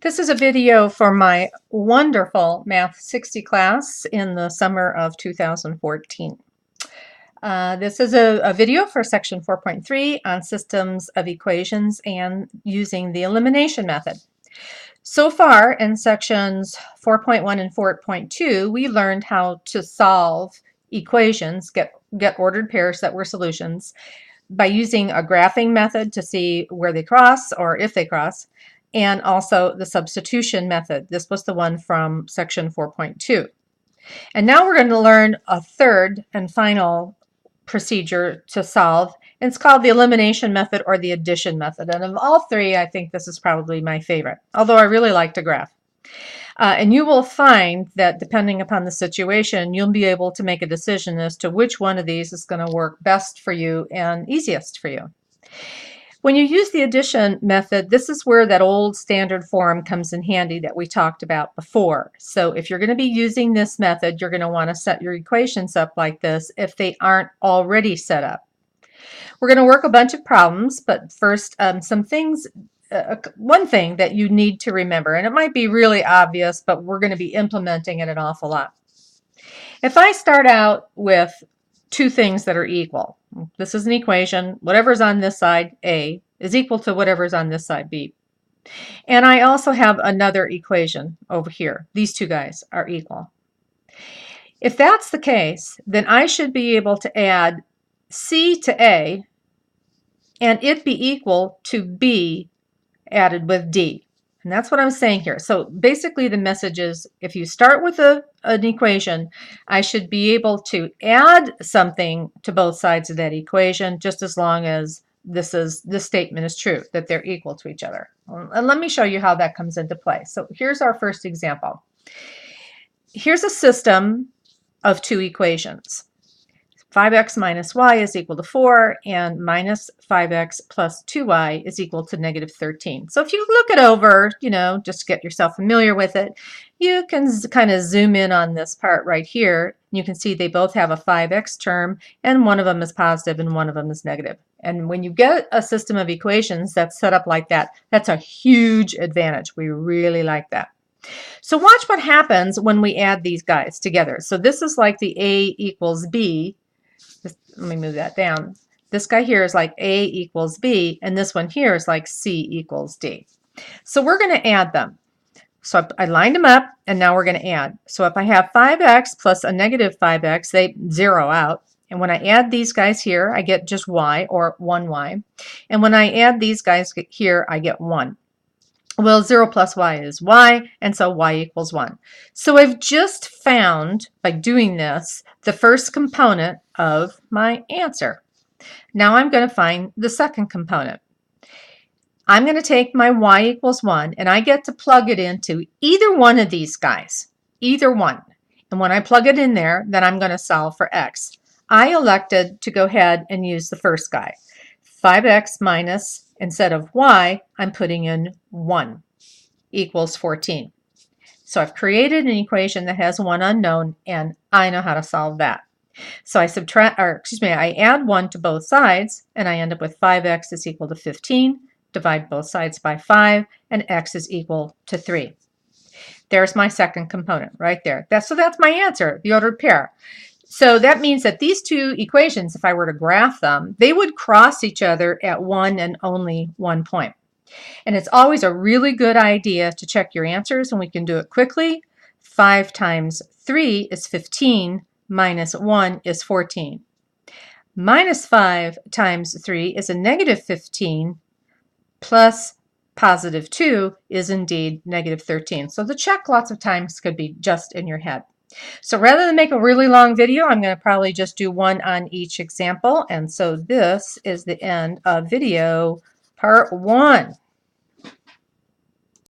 This is a video for my wonderful Math 60 class in the summer of 2014. This is a video for section 4.3 on systems of equations and using the elimination method. So far in sections 4.1 and 4.2, we learned how to solve equations, get ordered pairs that were solutions, by using a graphing method to see where they cross or if they cross, and also the substitution method. This was the one from section 4.2. And now we're going to learn a third and final procedure to solve. And it's called the elimination method or the addition method. And of all three, I think this is probably my favorite, although I really like to graph. And you will find that depending upon the situation, you'll be able to make a decision as to which one of these is going to work best for you and easiest for you. When you use the addition method, this is where that old standard form comes in handy that we talked about before. So if you're going to be using this method, you're going to want to set your equations up like this if they aren't already set up. We're going to work a bunch of problems, but first some things. One thing that you need to remember, and it might be really obvious, but we're going to be implementing it an awful lot. If I start out with two things that are equal, this is an equation, whatever's on this side, A, is equal to whatever's on this side, B. And I also have another equation over here. These two guys are equal. If that's the case, then I should be able to add C to A and it be equal to B added with D. And that's what I'm saying here. So basically the message is if you start with an equation, I should be able to add something to both sides of that equation just as long as this statement is true, that they're equal to each other. And let me show you how that comes into play. So here's our first example. Here's a system of two equations. 5x minus y is equal to 4, and minus 5x plus 2y is equal to negative 13. So if you look it over, just get yourself familiar with it, you can kind of zoom in on this part right here. You can see they both have a 5x term, and one of them is positive and one of them is negative. And when you get a system of equations that's set up like that, that's a huge advantage. We really like that. So watch what happens when we add these guys together. So this is like the A equals B. Let me move that down. This guy here is like A equals B, and this one here is like C equals D. So we're going to add them. So I lined them up, and now we're going to add. So if I have 5x plus a negative 5x, they zero out. And when I add these guys here, I get just y, or 1y. And when I add these guys here, I get 1. Well, 0 plus y is y, and so y equals 1. So I've just found, by doing this, the first component of my answer. Now I'm going to find the second component. I'm going to take my y equals 1, and I get to plug it into either one of these guys, either one. And when I plug it in there, then I'm going to solve for x. I elected to go ahead and use the first guy. 5x minus, instead of y, I'm putting in 1 equals 14. So I've created an equation that has one unknown, and I know how to solve that. So I I add 1 to both sides, and I end up with 5x is equal to 15. Divide both sides by 5, and x is equal to 3. There's my second component right there. So that's my answer, the ordered pair. So that means that these two equations, if I were to graph them, they would cross each other at one and only one point. And it's always a really good idea to check your answers, and we can do it quickly. 5 times 3 is 15, minus 1 is 14. Minus 5 times 3 is a negative 15, plus positive 2 is indeed negative 13. So the check lots of times could be just in your head. So rather than make a really long video, I'm going to probably just do one on each example. And so this is the end of video part 1.